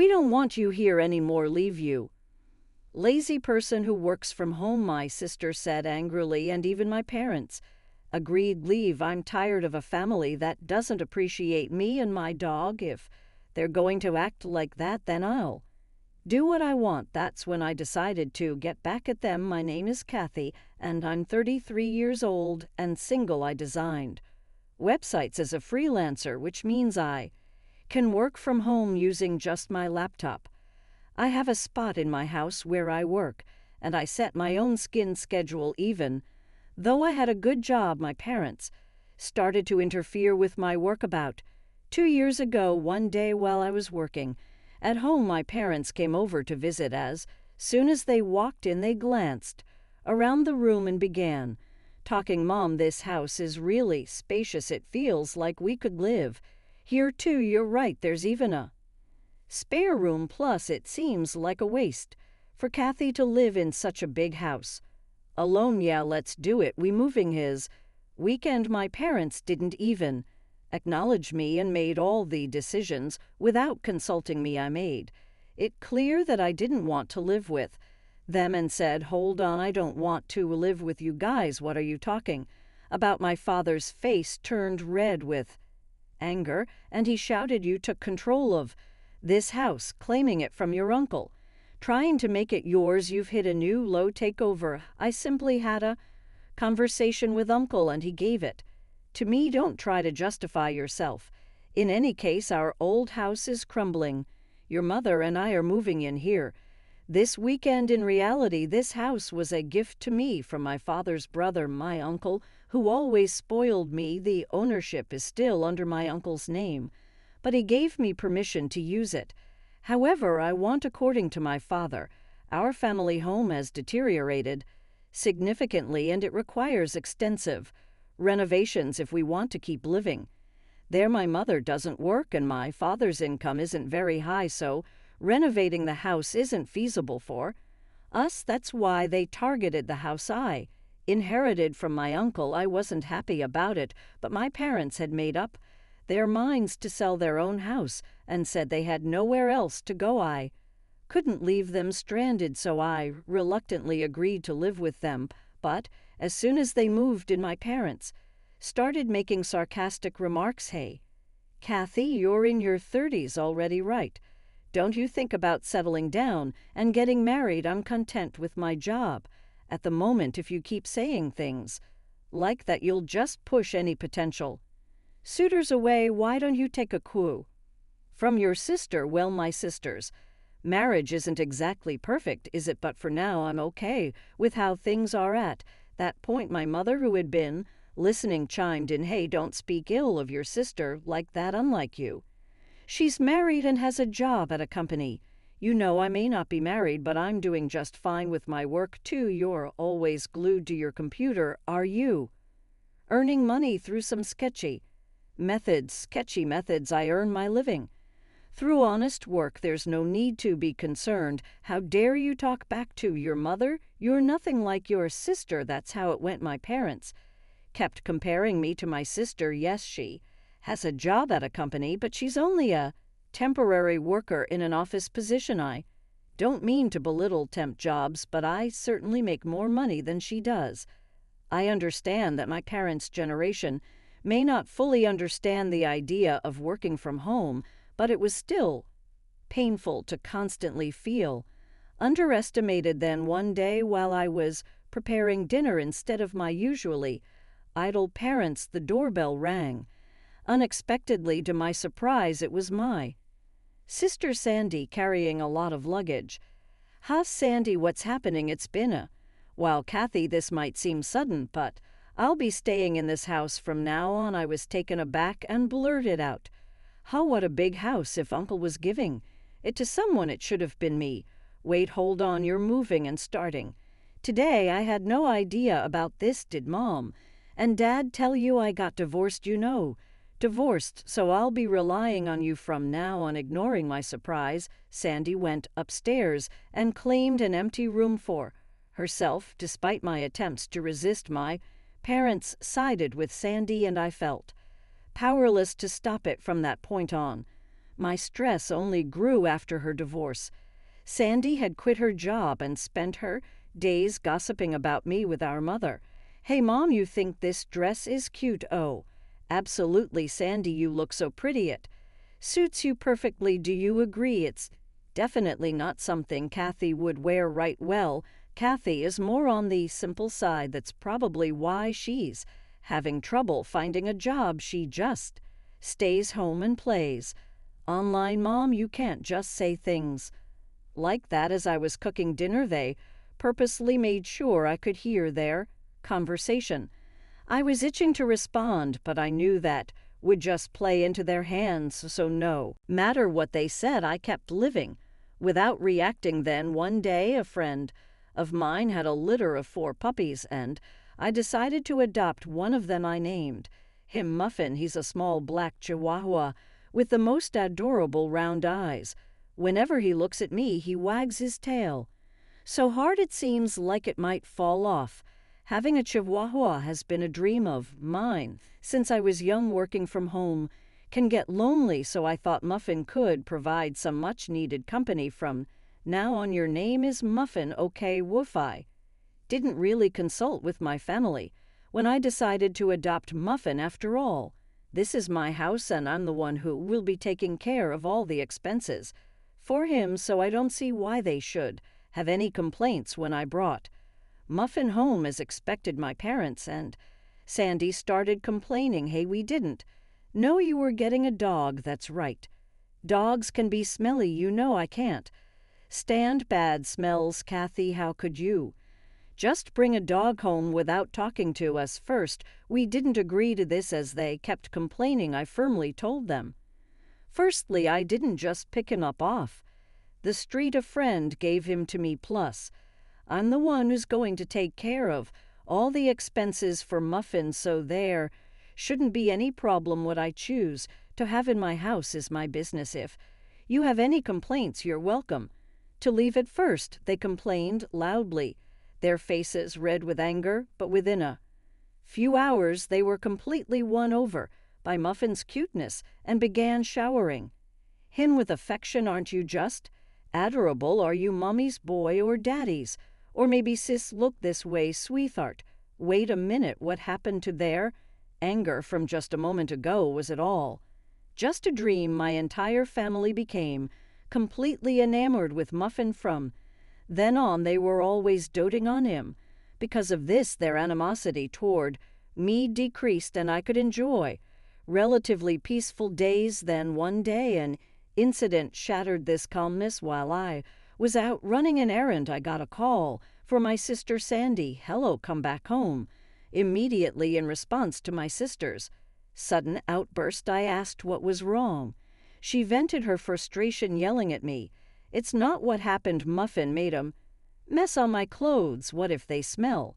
We don't want you here anymore, leave you. Lazy person who works from home, my sister said angrily, and even my parents. Agreed, leave. I'm tired of a family that doesn't appreciate me and my dog. If they're going to act like that, then I'll do what I want. That's when I decided to get back at them. My name is Kathy, and I'm 33 years old and single. I designed websites as a freelancer, which means I can work from home using just my laptop. I have a spot in my house where I work, and I set my own schedule even. Though I had a good job, my parents started to interfere with my work about 2 years ago. One day while I was working at home, my parents came over to visit. As soon as they walked in, they glanced around the room and began talking. Mom, this house is really spacious. It feels like we could live here too. You're right, there's even a spare room. Plus, it seems like a waste for Kathy to live in such a big house alone. Yeah, let's do it. We moving his weekend. My parents didn't even acknowledge me and made all the decisions without consulting me. I made it clear that I didn't want to live with them and said, hold on, I don't want to live with you guys. What are you talking about? My father's face turned red with anger, and he shouted, you took control of this house, claiming it from your uncle, trying to make it yours. You've hit a new low. Takeover. I simply had a conversation with uncle and he gave it to me. Don't try to justify yourself. In any case, our old house is crumbling. Your mother and I are moving in here this weekend. In reality, this house was a gift to me from my father's brother, my uncle, who always spoiled me. The ownership is still under my uncle's name, but he gave me permission to use it however I want. According to my father, our family home has deteriorated significantly and it requires extensive renovations if we want to keep living there. My mother doesn't work and my father's income isn't very high, so renovating the house isn't feasible for us. That's why they targeted the house I inherited from my uncle. I wasn't happy about it, but my parents had made up their minds to sell their own house and said they had nowhere else to go. I couldn't leave them stranded, so I reluctantly agreed to live with them. But as soon as they moved in, my parents started making sarcastic remarks. Hey, Kathy, you're in your 30s already, right? Don't you think about settling down and getting married? I'm content with my job at the moment. If you keep saying things like that, you'll just push any potential suitors away. Why don't you take a clue from your sister? Well, my sister's marriage isn't exactly perfect, is it? But for now, I'm okay with how things are. At that point, my mother, who had been listening, chimed in. Hey, don't speak ill of your sister like that. Unlike you, she's married and has a job at a company. You know, I may not be married, but I'm doing just fine with my work too. You're always glued to your computer. Are you earning money through some sketchy methods? I earn my living through honest work. There's no need to be concerned. How dare you talk back to your mother? You're nothing like your sister. That's how it went. My parents kept comparing me to my sister. Yes, she has a job at a company, but she's only a temporary worker in an office position. I don't mean to belittle temp jobs, but I certainly make more money than she does. I understand that my parents' generation may not fully understand the idea of working from home, but it was still painful to constantly feel underestimated. Then one day, while I was preparing dinner, instead of my usually idle parents, the doorbell rang. Unexpectedly, to my surprise, it was my sister Sandy, carrying a lot of luggage. Huh, Sandy, what's happening? It's been a while. Kathy, this might seem sudden, but I'll be staying in this house from now on. I was taken aback and blurted out, huh, what a big house. If Uncle was giving it to someone, it should have been me. Wait, hold on, you're moving and starting today? I had no idea about this. Did Mom and Dad tell you I got divorced? You know, divorced, so I'll be relying on you from now on. Ignoring my surprise, Sandy went upstairs and claimed an empty room for herself. Despite my attempts to resist, my parents sided with Sandy, and I felt powerless to stop it from that point on. My stress only grew after her divorce. Sandy had quit her job and spent her days gossiping about me with our mother. "Hey, Mom, you think this dress is cute? Oh, absolutely, Sandy, you look so pretty. It suits you perfectly. Do you agree? It's definitely not something Kathy would wear right well. Kathy is more on the simple side. That's probably why she's having trouble finding a job. She just stays home and plays online. Mom, you can't just say things like that." As I was cooking dinner, they purposely made sure I could hear their conversation. I was itching to respond, but I knew that would just play into their hands, so no matter what they said, I kept living without reacting. Then one day, a friend of mine had a litter of 4 puppies, and I decided to adopt one of them. I named him Muffin. He's a small black chihuahua with the most adorable round eyes. Whenever he looks at me, he wags his tail so hard it seems like it might fall off. Having a chihuahua has been a dream of mine since I was young. Working from home can get lonely, so I thought Muffin could provide some much-needed company from now on. "Your name is Muffin, okay, woof." I didn't really consult with my family when I decided to adopt Muffin. After all, this is my house and I'm the one who will be taking care of all the expenses for him, so I don't see why they should have any complaints. When I brought Muffin home as expected, my parents and Sandy started complaining. "Hey, we didn't know you were getting a dog." "That's right. Dogs can be smelly. You know I can't stand bad smells. Kathy, how could you just bring a dog home without talking to us first? We didn't agree to this." As they kept complaining, I firmly told them, firstly, I didn't just pick him up off the street. A friend gave him to me, plus I'm the one who's going to take care of all the expenses for Muffin, so there shouldn't be any problem. What I choose to have in my house is my business. If you have any complaints, you're welcome to leave it first. They complained loudly, their faces red with anger, but within a few hours they were completely won over by Muffin's cuteness and began showering him with affection. "Aren't you just adorable? Are you Mommy's boy or Daddy's? Or maybe sis, look this way, sweetheart." Wait a minute, what happened to their anger from just a moment ago? Was it all just a dream? My entire family became completely enamored with Muffin. From then on, they were always doting on him. Because of this, their animosity toward me decreased and I could enjoy relatively peaceful days. Then one day, an incident shattered this calmness. While I was out running an errand, I got a call for my sister Sandy. "Hello, come back home." Immediately, in response to my sister's sudden outburst, I asked what was wrong. She vented her frustration, yelling at me, "It's not what happened. Muffin made a mess on my clothes. What if they smell?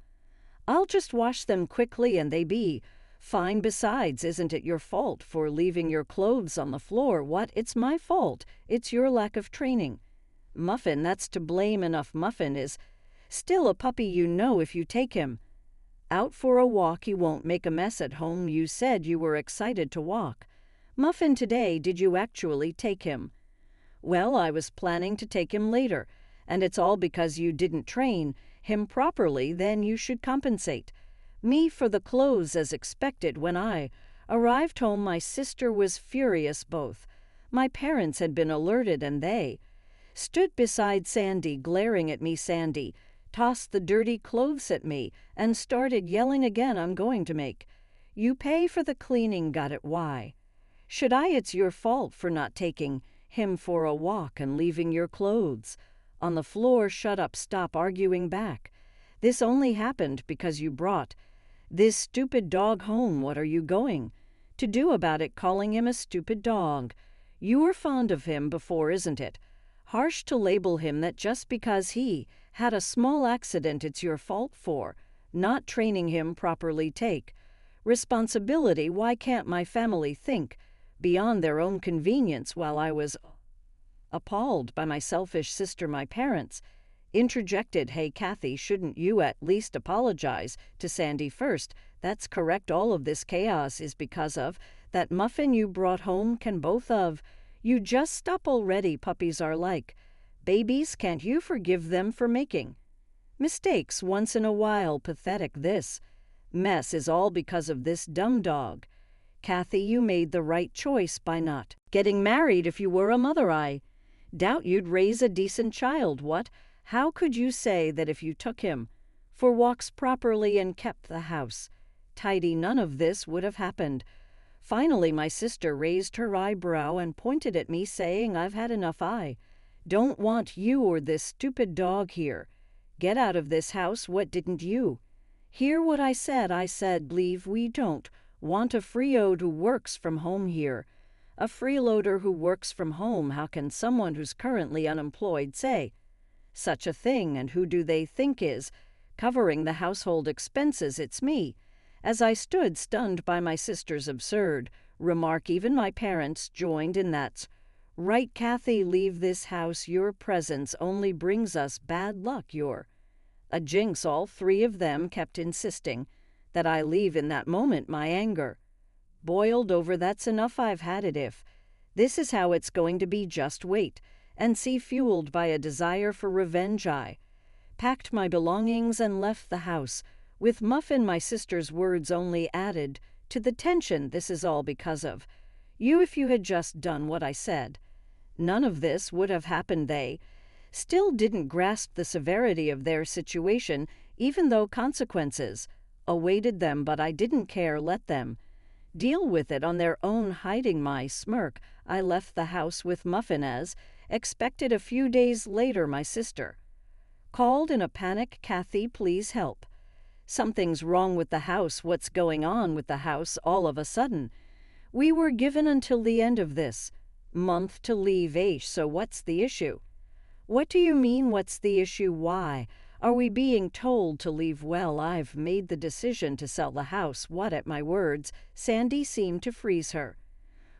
I'll just wash them quickly and they be fine. Besides, isn't it your fault for leaving your clothes on the floor?" "What? It's my fault. It's your lack of training, Muffin, that's to blame. Enough. Muffin is still a puppy. You know, if you take him out for a walk, he won't make a mess at home. You said you were excited to walk Muffin today. Did you actually take him?" "Well, I was planning to take him later, and it's all because you didn't train him properly. Then you should compensate me for the clothes as expected." When I arrived home, my sister was furious. Both my parents had been alerted and they stood beside Sandy, glaring at me. Sandy tossed the dirty clothes at me and started yelling again. "I'm going to make you pay for the cleaning." "Got it. Why should I? It's your fault for not taking him for a walk and leaving your clothes on the floor." "Shut up. Stop arguing back. This only happened because you brought this stupid dog home. What are you going to do about it?" "Calling him a stupid dog. You were fond of him before. Isn't it harsh to label him that just because he had a small accident? It's your fault for not training him properly. Take responsibility. Why can't my family think beyond their own convenience?" While I was appalled by my selfish sister, my parents interjected, "Hey, Kathy, shouldn't you at least apologize to Sandy first?" "That's correct. All of this chaos is because of that Muffin you brought home. Can both of You just stop already, puppies are like. Babies, can't you forgive them for making mistakes once in a while? Pathetic this mess is all because of this dumb dog. Kathy, you made the right choice by not getting married. If you were a mother, I doubt you'd raise a decent child. What? How could you say that if you took him for walks properly and kept the house tidy, none of this would have happened? Finally, my sister raised her eyebrow and pointed at me, saying, I've had enough. I don't want you or this stupid dog here. Get out of this house. What, didn't you hear what I said? I said, leave. We don't want a freeloader who works from home here. A freeloader who works from home? How can someone who's currently unemployed say such a thing? And who do they think is covering the household expenses? It's me. As I stood stunned by my sister's absurd remark, even my parents joined in. That's right, Kathy, leave this house. Your presence only brings us bad luck. You're a jinx. All three of them kept insisting that I leave. In that moment, my anger boiled over. That's enough. I've had it. If this is how it's going to be, just wait and see. Fueled by a desire for revenge, I packed my belongings and left the house. With Muffin, my sister's words only added to the tension. This is all because of you. If you had just done what I said, none of this would have happened. They still didn't grasp the severity of their situation, even though consequences awaited them, but I didn't care. Let them deal with it on their own. Hiding my smirk, I left the house with Muffin as expected. A few days later, my sister called in a panic. Kathy, please help. Something's wrong with the house. What's going on with the house? All of a sudden, we were given until the end of this month to leave. So what's the issue? What do you mean, what's the issue? Why are we being told to leave? Well, I've made the decision to sell the house. What? At my words, Sandy seemed to freeze, her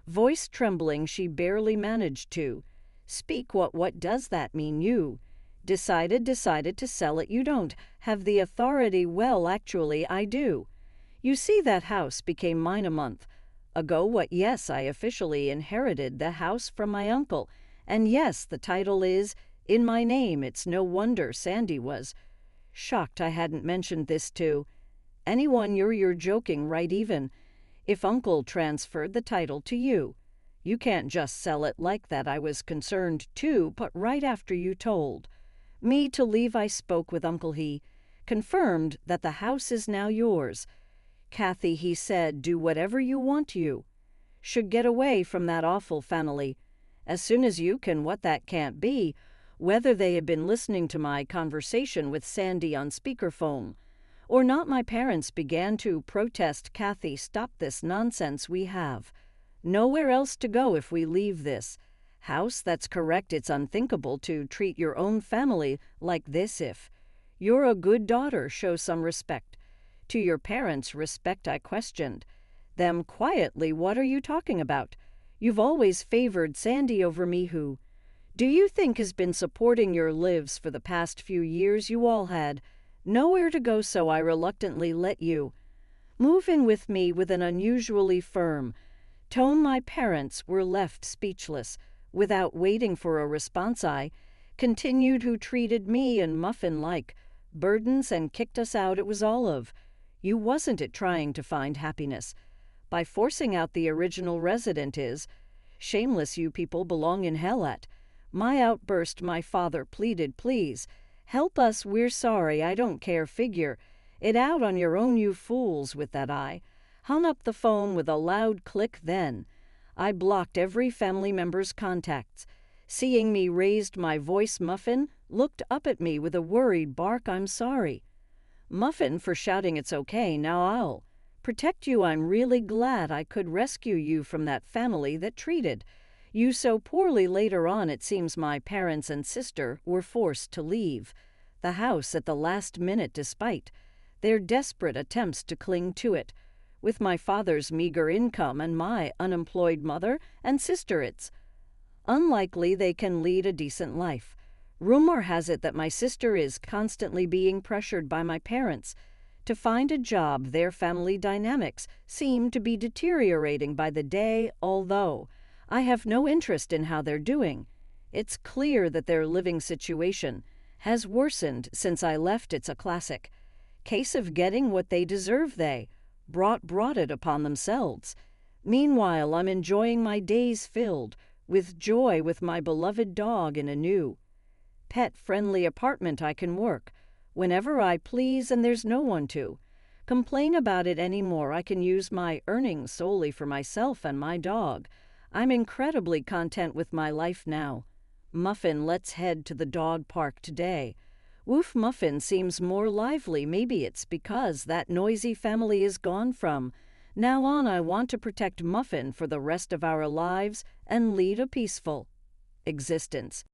voice trembling. She barely managed to speak. What does that mean? You decided to sell it? You don't have the authority. Well, actually, I do. You see, that house became mine a month ago. What? Yes, I officially inherited the house from my uncle. And yes, the title is in my name. It's no wonder Sandy was shocked I hadn't mentioned this to anyone. You're joking, right? Even if Uncle transferred the title to you, you can't just sell it like that. I was concerned too, but right after you told me to leave, I spoke with Uncle. He confirmed that the house is now yours. Kathy, he said, do whatever you want. You should get away from that awful family as soon as you can. What? That can't be. Whether they had been listening to my conversation with Sandy on speakerphone or not, my parents began to protest. Kathy, stop this nonsense. We have nowhere else to go if we leave this house. That's correct. It's unthinkable to treat your own family like this. If you're a good daughter, show some respect to your parents. Respect? I questioned them quietly. What are you talking about? You've always favored Sandy over me. Who do you think has been supporting your lives for the past few years? You all had nowhere to go, so I reluctantly let you move in with me. With an unusually firm tone, my parents were left speechless. Without waiting for a response, I continued, who treated me and Muffin like burdens and kicked us out. It was all of you, wasn't it? Trying to find happiness by forcing out the original resident is shameless. You people belong in hell. At my outburst, my father pleaded, please help us. We're sorry. I don't care. Figure it out on your own, you fools. With that, I hung up the phone with a loud click. Then I blocked every family member's contacts. Seeing me raised my voice, Muffin looked up at me with a worried bark. I'm sorry, Muffin, for shouting. It's okay. Now I'll protect you. I'm really glad I could rescue you from that family that treated you so poorly. Later on, it seems my parents and sister were forced to leave the house at the last minute despite their desperate attempts to cling to it. With my father's meager income and my unemployed mother and sister, it's unlikely they can lead a decent life. Rumor has it that my sister is constantly being pressured by my parents to find a job. Their family dynamics seem to be deteriorating by the day, although I have no interest in how they're doing. It's clear that their living situation has worsened since I left. It's a classic case of getting what they deserve. They brought it upon themselves. Meanwhile, I'm enjoying my days filled with joy with my beloved dog in a new, pet-friendly apartment. I can work whenever I please, and there's no one to complain about it anymore. I can use my earnings solely for myself and my dog. I'm incredibly content with my life now. Muffin, let's head to the dog park today. Woof, Muffin seems more lively. Maybe it's because that noisy family is gone. From now on, I want to protect Muffin for the rest of our lives and lead a peaceful existence.